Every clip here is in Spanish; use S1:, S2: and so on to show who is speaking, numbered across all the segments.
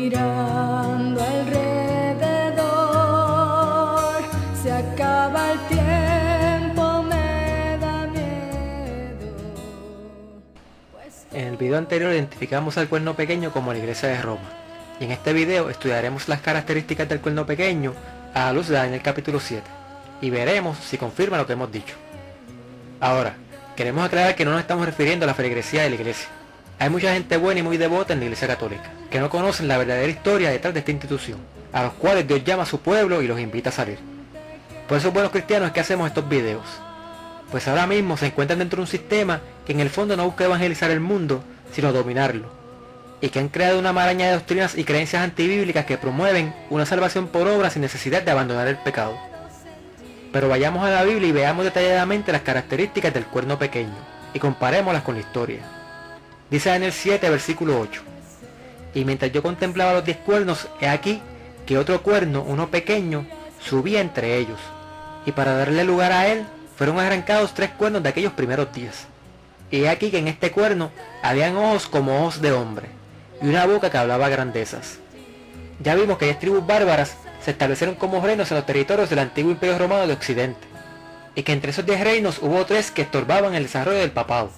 S1: Mirando alrededor, se acaba el tiempo, me da miedo.
S2: En el video anterior identificamos al cuerno pequeño como la iglesia de Roma, y en este video estudiaremos las características del cuerno pequeño a la luz de Daniel capítulo 7, y veremos si confirma lo que hemos dicho. Ahora, queremos aclarar que no nos estamos refiriendo a la feligresía de la iglesia. Hay mucha gente buena y muy devota en la iglesia católica, que no conocen la verdadera historia detrás de esta institución, a los cuales Dios llama a su pueblo y los invita a salir. Por eso buenos cristianos es que hacemos estos videos, pues ahora mismo se encuentran dentro de un sistema que en el fondo no busca evangelizar el mundo, sino dominarlo, y que han creado una maraña de doctrinas y creencias antibíblicas que promueven una salvación por obra sin necesidad de abandonar el pecado. Pero vayamos a la Biblia y veamos detalladamente las características del cuerno pequeño, y comparémoslas con la historia. Dice Daniel 7, versículo 8. Y mientras yo contemplaba los 10 cuernos, he aquí que otro cuerno, uno pequeño, subía entre ellos, y para darle lugar a él, fueron arrancados 3 cuernos de aquellos primeros días. Y he aquí que en este cuerno habían ojos como ojos de hombre, y una boca que hablaba grandezas. Ya vimos que 10 tribus bárbaras se establecieron como reinos en los territorios del antiguo imperio romano de Occidente, y que entre esos 10 reinos hubo 3 que estorbaban el desarrollo del papado: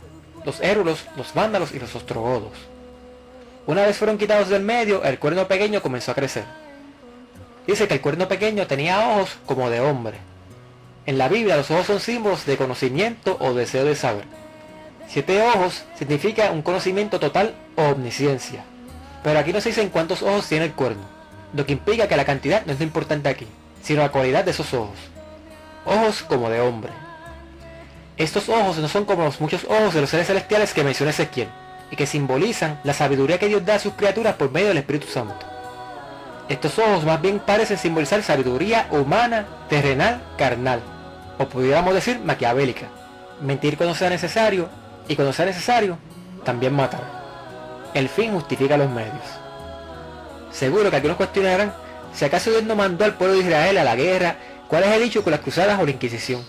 S2: los érulos, los vándalos y los ostrogodos. Una vez fueron quitados del medio, el cuerno pequeño comenzó a crecer. Dice que el cuerno pequeño tenía ojos como de hombre. En la Biblia los ojos son símbolos de conocimiento o deseo de saber. 7 ojos significa un conocimiento total o omnisciencia. Pero aquí no se dicen cuántos ojos tiene el cuerno, lo que implica que la cantidad no es lo importante aquí, sino la cualidad de esos ojos. Ojos como de hombre. Estos ojos no son como los muchos ojos de los seres celestiales que menciona Ezequiel, y que simbolizan la sabiduría que Dios da a sus criaturas por medio del Espíritu Santo. Estos ojos más bien parecen simbolizar sabiduría humana, terrenal, carnal, o pudiéramos decir maquiavélica: mentir cuando sea necesario, y cuando sea necesario, también matar. El fin justifica los medios. Seguro que algunos cuestionarán si acaso Dios no mandó al pueblo de Israel a la guerra. ¿Cuál es el hecho con las cruzadas o la Inquisición?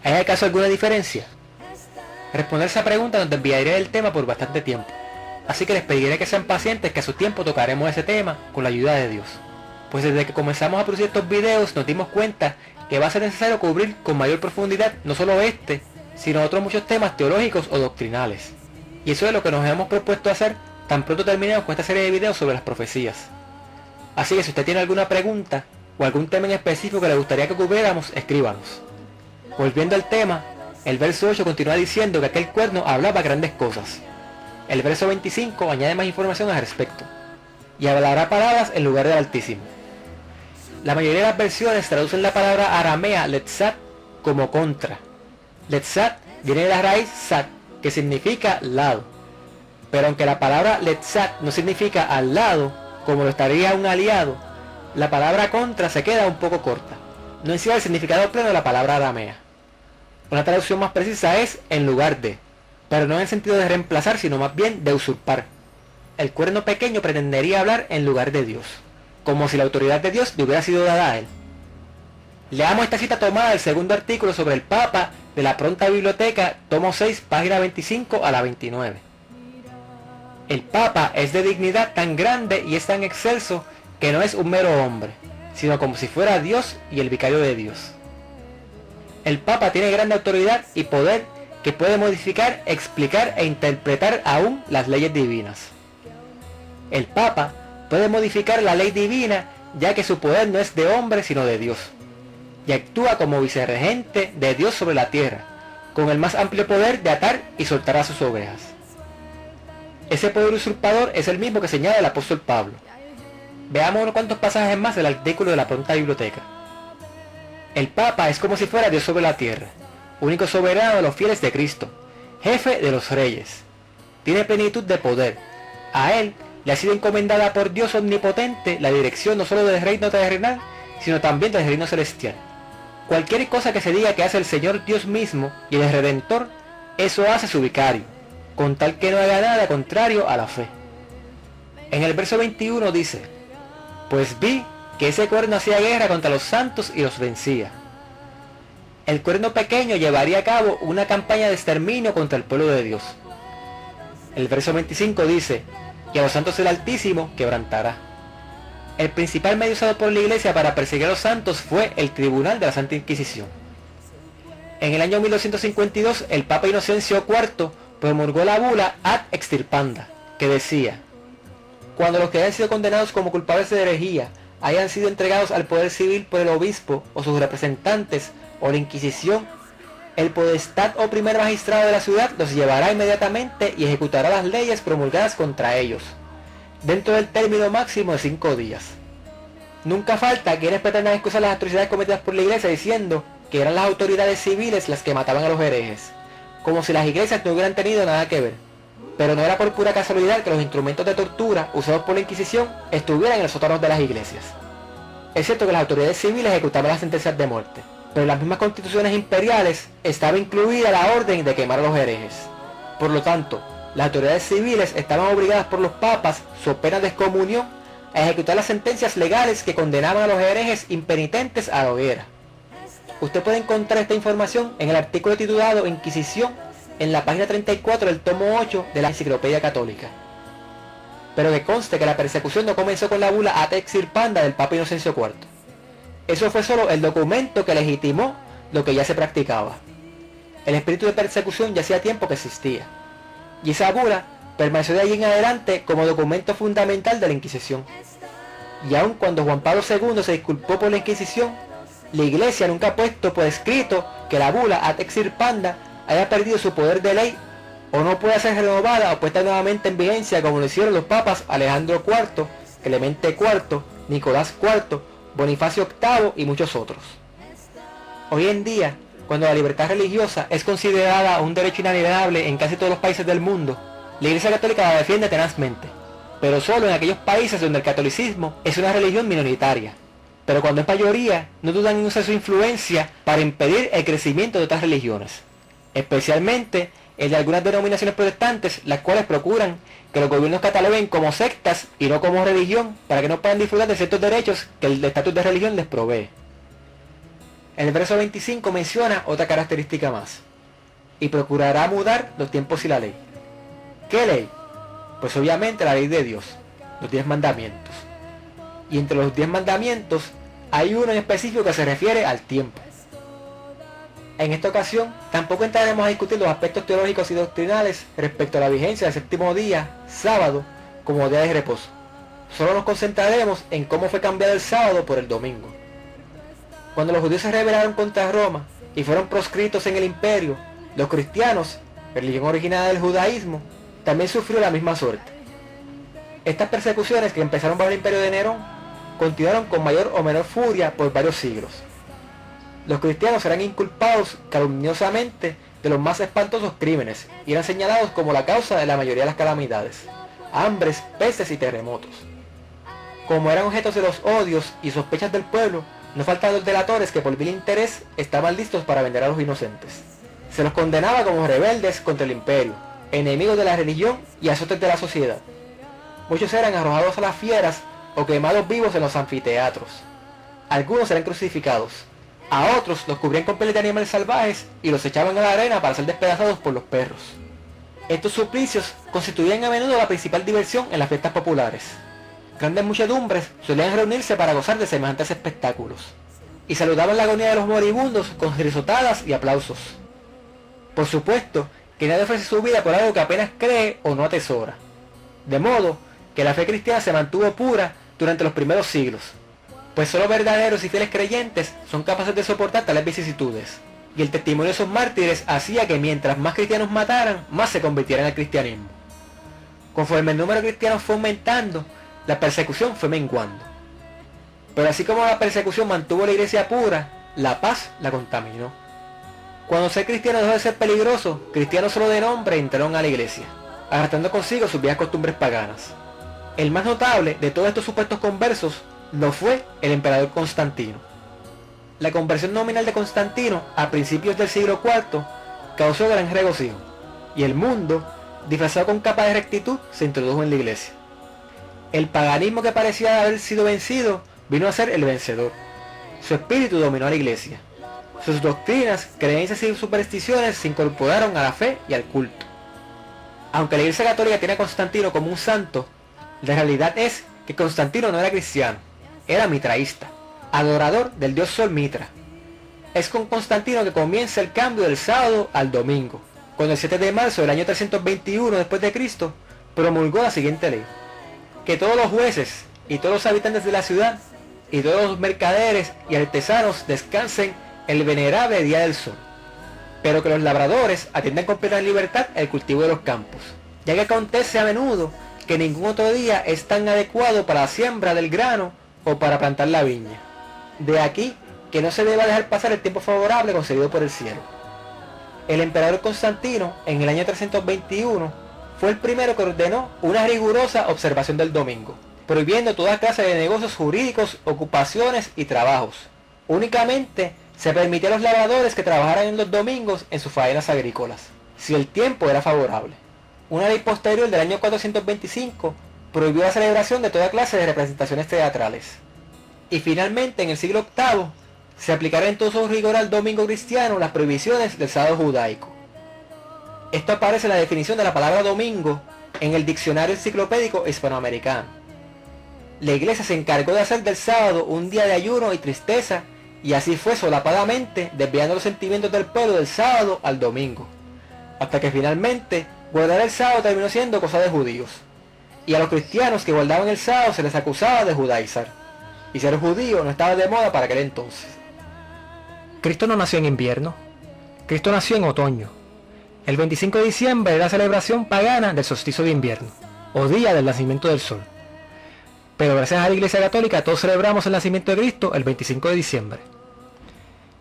S2: ¿Hay acaso alguna diferencia? Responder esa pregunta nos desviaría del tema por bastante tiempo, así que les pediré que sean pacientes, que a su tiempo tocaremos ese tema con la ayuda de Dios. Pues desde que comenzamos a producir estos videos nos dimos cuenta que va a ser necesario cubrir con mayor profundidad no solo este, sino otros muchos temas teológicos o doctrinales. Y eso es lo que nos hemos propuesto hacer tan pronto terminemos con esta serie de videos sobre las profecías. Así que si usted tiene alguna pregunta o algún tema en específico que le gustaría que cubriéramos, escríbanos. Volviendo al tema, el verso 8 continúa diciendo que aquel cuerno hablaba grandes cosas. El verso 25 añade más información al respecto: y hablará palabras en lugar del Altísimo. La mayoría de las versiones traducen la palabra aramea letzat como contra. Letzat viene de la raíz sat, que significa lado. Pero aunque la palabra letzat no significa al lado, como lo estaría un aliado, la palabra contra se queda un poco corta. No encierra el significado pleno de la palabra aramea. Una traducción más precisa es en lugar de, pero no en el sentido de reemplazar, sino más bien de usurpar. El cuerno pequeño pretendería hablar en lugar de Dios, como si la autoridad de Dios le hubiera sido dada a él. Leamos esta cita tomada del segundo artículo sobre el Papa de la Pronta Biblioteca, tomo 6, página 25 a la 29. El Papa es de dignidad tan grande y es tan excelso que no es un mero hombre, sino como si fuera Dios y el vicario de Dios. El Papa tiene grande autoridad y poder que puede modificar, explicar e interpretar aún las leyes divinas. El Papa puede modificar la ley divina, ya que su poder no es de hombre sino de Dios, y actúa como vicerregente de Dios sobre la tierra, con el más amplio poder de atar y soltar a sus ovejas. Ese poder usurpador es el mismo que señala el apóstol Pablo. Veamos unos cuantos pasajes más del artículo de la Pronta Biblioteca. El Papa es como si fuera Dios sobre la tierra, único soberano de los fieles de Cristo, jefe de los reyes. Tiene plenitud de poder. A él le ha sido encomendada por Dios omnipotente la dirección no solo del reino terrenal, sino también del reino celestial. Cualquier cosa que se diga que hace el Señor Dios mismo y el Redentor, eso hace su vicario, con tal que no haga nada contrario a la fe. En el verso 21 dice: pues vi que ese cuerno hacía guerra contra los santos y los vencía. El cuerno pequeño llevaría a cabo una campaña de exterminio contra el pueblo de Dios. El verso 25 dice: y a los santos del Altísimo quebrantará. El principal medio usado por la Iglesia para perseguir a los santos fue el Tribunal de la Santa Inquisición. En el año 1252, el Papa Inocencio IV promulgó la bula Ad Extirpanda, que decía: cuando los que hayan sido condenados como culpables de herejía hayan sido entregados al poder civil por el obispo o sus representantes o la Inquisición, el podestad o primer magistrado de la ciudad los llevará inmediatamente y ejecutará las leyes promulgadas contra ellos, dentro del término máximo de 5 días. Nunca falta quienes pretendan excusar las atrocidades cometidas por la Iglesia diciendo que eran las autoridades civiles las que mataban a los herejes, como si las iglesias no hubieran tenido nada que ver. Pero no era por pura casualidad que los instrumentos de tortura usados por la Inquisición estuvieran en los sótanos de las iglesias. Es cierto que las autoridades civiles ejecutaban las sentencias de muerte, pero en las mismas constituciones imperiales estaba incluida la orden de quemar a los herejes. Por lo tanto, las autoridades civiles estaban obligadas por los papas, so pena de excomunión, a ejecutar las sentencias legales que condenaban a los herejes impenitentes a la hoguera. Usted puede encontrar esta información en el artículo titulado Inquisición en la página 34 del tomo 8 de la Enciclopedia Católica. Pero que conste que la persecución no comenzó con la bula Ad Extirpanda del Papa Inocencio IV. Eso fue solo el documento que legitimó lo que ya se practicaba. El espíritu de persecución ya hacía tiempo que existía, y esa bula permaneció de allí en adelante como documento fundamental de la Inquisición. Y aun cuando Juan Pablo II se disculpó por la Inquisición, la Iglesia nunca ha puesto por escrito que la bula Ad Extirpanda haya perdido su poder de ley o no pueda ser renovada o puesta nuevamente en vigencia como lo hicieron los papas Alejandro IV, Clemente IV, Nicolás IV, Bonifacio VIII y muchos otros. Hoy en día, cuando la libertad religiosa es considerada un derecho inalienable en casi todos los países del mundo, la Iglesia Católica la defiende tenazmente, pero solo en aquellos países donde el catolicismo es una religión minoritaria. Pero cuando es mayoría, no dudan en usar su influencia para impedir el crecimiento de otras religiones, especialmente el de algunas denominaciones protestantes, las cuales procuran que los gobiernos cataloguen como sectas y no como religión, para que no puedan disfrutar de ciertos derechos que el estatus de religión les provee. El verso 25 menciona otra característica más: y procurará mudar los tiempos y la ley. ¿Qué ley? Pues obviamente la ley de Dios, los 10 mandamientos. Y entre los 10 mandamientos hay uno en específico que se refiere al tiempo. En esta ocasión tampoco entraremos a discutir los aspectos teológicos y doctrinales respecto a la vigencia del séptimo día, sábado, como día de reposo. Solo nos concentraremos en cómo fue cambiado el sábado por el domingo. Cuando los judíos se rebelaron contra Roma y fueron proscritos en el imperio, los cristianos, religión originada del judaísmo, también sufrieron la misma suerte. Estas persecuciones, que empezaron bajo el imperio de Nerón, continuaron con mayor o menor furia por varios siglos. Los cristianos eran inculpados calumniosamente de los más espantosos crímenes y eran señalados como la causa de la mayoría de las calamidades, hambres, pestes y terremotos. Como eran objetos de los odios y sospechas del pueblo, no faltaban los delatores que por vil interés estaban listos para vender a los inocentes. Se los condenaba como rebeldes contra el imperio, enemigos de la religión y azotes de la sociedad. Muchos eran arrojados a las fieras o quemados vivos en los anfiteatros. Algunos eran crucificados. A otros los cubrían con pieles de animales salvajes y los echaban a la arena para ser despedazados por los perros. Estos suplicios constituían a menudo la principal diversión en las fiestas populares. Grandes muchedumbres solían reunirse para gozar de semejantes espectáculos, y saludaban la agonía de los moribundos con risotadas y aplausos. Por supuesto que nadie ofrece su vida por algo que apenas cree o no atesora, de modo que la fe cristiana se mantuvo pura durante los primeros siglos, pues solo verdaderos y fieles creyentes son capaces de soportar tales vicisitudes, y el testimonio de esos mártires hacía que mientras más cristianos mataran, más se convirtieran al cristianismo. Conforme el número de cristianos fue aumentando, la persecución fue menguando. Pero así como la persecución mantuvo la iglesia pura, la paz la contaminó. Cuando ser cristiano dejó de ser peligroso, cristianos solo de nombre entraron a la iglesia, arrastrando consigo sus viejas costumbres paganas. El más notable de todos estos supuestos conversos lo fue el emperador Constantino. La conversión nominal de Constantino a principios del siglo IV causó gran regocijo, y el mundo, disfrazado con capa de rectitud, se introdujo en la iglesia. El paganismo que parecía haber sido vencido vino a ser el vencedor. Su espíritu dominó a la iglesia. Sus doctrinas, creencias y supersticiones se incorporaron a la fe y al culto. Aunque la Iglesia Católica tiene a Constantino como un santo, la realidad es que Constantino no era cristiano, era mitraísta, adorador del dios Sol Mitra. Es con Constantino que comienza el cambio del sábado al domingo, cuando el 7 de marzo del año 321 después de Cristo promulgó la siguiente ley: que todos los jueces y todos los habitantes de la ciudad y todos los mercaderes y artesanos descansen el venerable día del sol, pero que los labradores atiendan con plena libertad el cultivo de los campos, ya que acontece a menudo que ningún otro día es tan adecuado para la siembra del grano o para plantar la viña. De aquí que no se deba dejar pasar el tiempo favorable concedido por el cielo. El emperador Constantino, en el año 321, fue el primero que ordenó una rigurosa observación del domingo, prohibiendo toda clase de negocios jurídicos, ocupaciones y trabajos. Únicamente se permitía a los labradores que trabajaran en los domingos en sus faenas agrícolas, si el tiempo era favorable. Una ley posterior del año 425 prohibió la celebración de toda clase de representaciones teatrales. Y finalmente, en el siglo VIII, se aplicará en todo su rigor al domingo cristiano las prohibiciones del sábado judaico. Esto aparece en la definición de la palabra domingo en el diccionario enciclopédico hispanoamericano. La iglesia se encargó de hacer del sábado un día de ayuno y tristeza, y así fue solapadamente desviando los sentimientos del pueblo del sábado al domingo, hasta que finalmente guardar el sábado terminó siendo cosa de judíos, y a los cristianos que guardaban el sábado se les acusaba de judaizar, y ser judío no estaba de moda para aquel entonces. Cristo no nació en invierno, Cristo nació en otoño. El 25 de diciembre era la celebración pagana del solsticio de invierno, o día del nacimiento del sol. Pero gracias a la Iglesia Católica todos celebramos el nacimiento de Cristo el 25 de diciembre.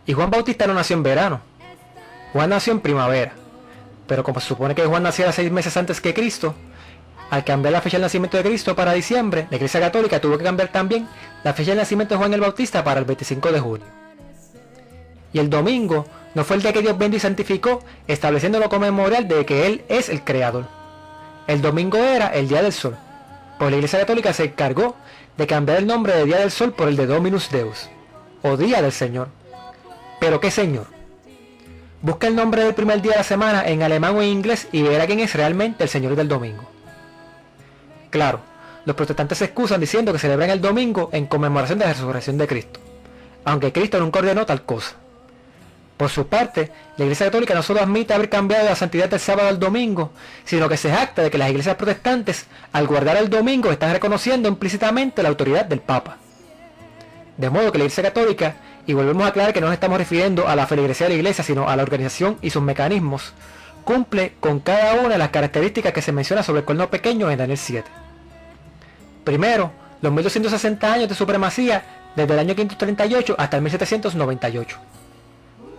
S2: Y Juan Bautista no nació en verano, Juan nació en primavera. Pero como se supone que Juan naciera 6 meses antes que Cristo, al cambiar la fecha del nacimiento de Cristo para diciembre, la Iglesia Católica tuvo que cambiar también la fecha del nacimiento de Juan el Bautista para el 25 de junio. Y el domingo no fue el día que Dios bendijo y santificó, estableciéndolo como memorial de que Él es el Creador. El domingo era el día del sol, pues la Iglesia Católica se encargó de cambiar el nombre de día del sol por el de Dominus Deus, o día del Señor. ¿Pero qué Señor? Busca el nombre del primer día de la semana en alemán o en inglés y verá quién es realmente el Señor del domingo. Claro, los protestantes se excusan diciendo que celebran el domingo en conmemoración de la resurrección de Cristo, aunque Cristo nunca ordenó tal cosa. Por su parte, la Iglesia Católica no solo admite haber cambiado la santidad del sábado al domingo, sino que se jacta de que las iglesias protestantes, al guardar el domingo, están reconociendo implícitamente la autoridad del Papa. De modo que la Iglesia Católica, y volvemos a aclarar que no nos estamos refiriendo a la feligresía de la Iglesia, sino a la organización y sus mecanismos, cumple con cada una de las características que se menciona sobre el cuerno pequeño en Daniel 7. Primero, los 1260 años de supremacía desde el año 538 hasta el 1798.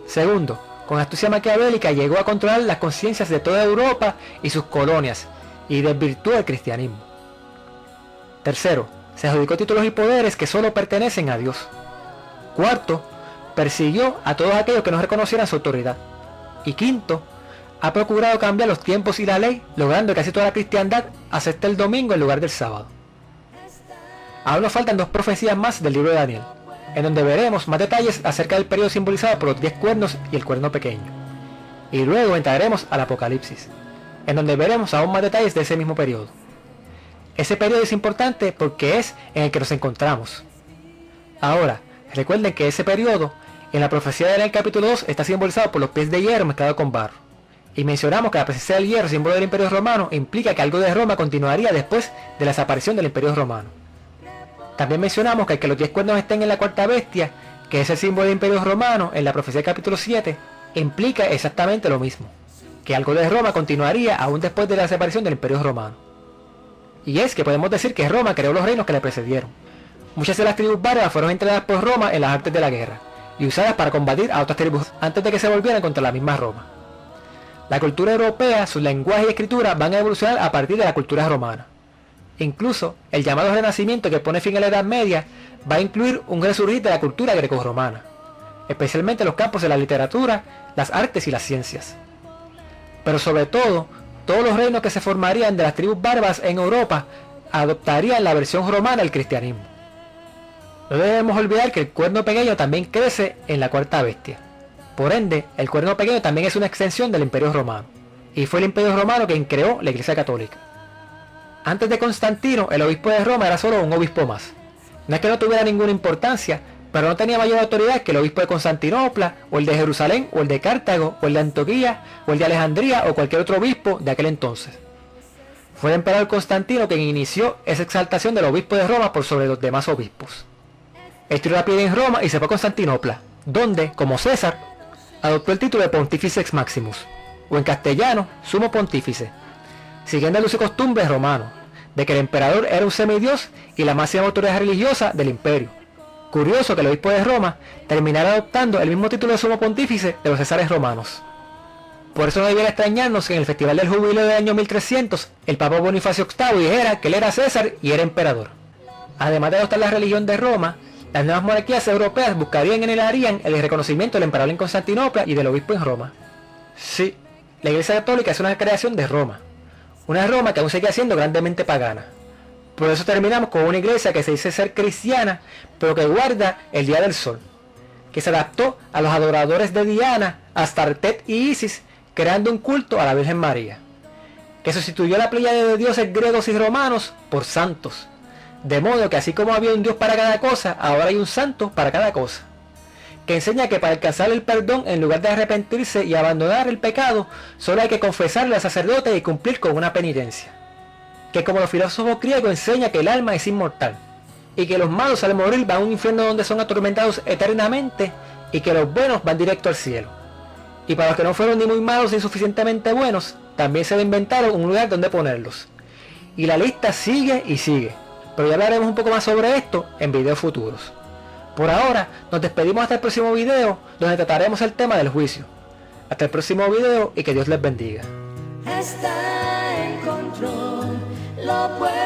S2: Segundo, con astucia maquiavélica llegó a controlar las conciencias de toda Europa y sus colonias, y desvirtuó el cristianismo. Tercero, se adjudicó títulos y poderes que solo pertenecen a Dios. Cuarto, persiguió a todos aquellos que no reconocieran su autoridad. Y quinto, ha procurado cambiar los tiempos y la ley, logrando que casi toda la cristiandad acepte el domingo en lugar del sábado. Aún nos faltan 2 profecías más del libro de Daniel, en donde veremos más detalles acerca del periodo simbolizado por los 10 cuernos y el cuerno pequeño. Y luego entraremos al Apocalipsis, en donde veremos aún más detalles de ese mismo periodo. Ese periodo es importante porque es en el que nos encontramos. Ahora, recuerden que ese periodo, en la profecía de Daniel capítulo 2, está simbolizado por los pies de hierro mezclados con barro. Y mencionamos que la presencia del hierro, símbolo del Imperio Romano, implica que algo de Roma continuaría después de la desaparición del Imperio Romano. También mencionamos que los 10 cuernos estén en la cuarta bestia, que es el símbolo del Imperio Romano, en la profecía del capítulo 7, implica exactamente lo mismo, que algo de Roma continuaría aún después de la desaparición del Imperio Romano. Y es que podemos decir que Roma creó los reinos que le precedieron. Muchas de las tribus bárbaras fueron entrenadas por Roma en las artes de la guerra, y usadas para combatir a otras tribus antes de que se volvieran contra la misma Roma. La cultura europea, su lenguaje y escritura van a evolucionar a partir de la cultura romana. Incluso, el llamado Renacimiento que pone fin a la Edad Media va a incluir un resurgir de la cultura grecorromana, especialmente en los campos de la literatura, las artes y las ciencias. Pero sobre todo, todos los reinos que se formarían de las tribus bárbaras en Europa adoptarían la versión romana del cristianismo. No debemos olvidar que el cuerno pequeño también crece en la cuarta bestia. Por ende, el cuerno pequeño también es una extensión del Imperio Romano, y fue el Imperio Romano quien creó la Iglesia Católica. Antes de Constantino, el obispo de Roma era solo un obispo más. No es que no tuviera ninguna importancia, pero no tenía mayor autoridad que el obispo de Constantinopla, o el de Jerusalén, o el de Cartago, o el de Antioquía, o el de Alejandría, o cualquier otro obispo de aquel entonces. Fue el emperador Constantino quien inició esa exaltación del obispo de Roma por sobre los demás obispos. Estiró la piedra en Roma y se fue a Constantinopla, donde, como César, adoptó el título de Pontifex Maximus, o en castellano, Sumo Pontífice, siguiendo el uso y costumbres romanos, de que el emperador era un semidios y la máxima autoridad religiosa del imperio. Curioso que el obispo de Roma terminara adoptando el mismo título de Sumo Pontífice de los Césares romanos. Por eso no debiera extrañarnos que en el festival del jubileo del año 1300, el Papa Bonifacio VIII dijera que él era César y era emperador. Además de adoptar la religión de Roma, las nuevas monarquías europeas buscarían y anhelarían el reconocimiento del emperador en Constantinopla y del obispo en Roma. Sí, la Iglesia Católica es una creación de Roma. Una Roma que aún sigue siendo grandemente pagana. Por eso terminamos con una iglesia que se dice ser cristiana, pero que guarda el Día del Sol, que se adaptó a los adoradores de Diana, Astartet y Isis, creando un culto a la Virgen María, que sustituyó la pléyade de dioses griegos y romanos por santos, de modo que así como había un dios para cada cosa, ahora hay un santo para cada cosa, que enseña que para alcanzar el perdón, en lugar de arrepentirse y abandonar el pecado, solo hay que confesarle al sacerdote y cumplir con una penitencia, que como los filósofos griegos enseña que el alma es inmortal, y que los malos al morir van a un infierno donde son atormentados eternamente, y que los buenos van directo al cielo. Y para los que no fueron ni muy malos ni suficientemente buenos, también se le inventaron un lugar donde ponerlos. Y la lista sigue y sigue, pero ya hablaremos un poco más sobre esto en videos futuros. Por ahora, nos despedimos hasta el próximo video, donde trataremos el tema del juicio. Hasta el próximo video y que Dios les bendiga.
S1: Está en control, lo puede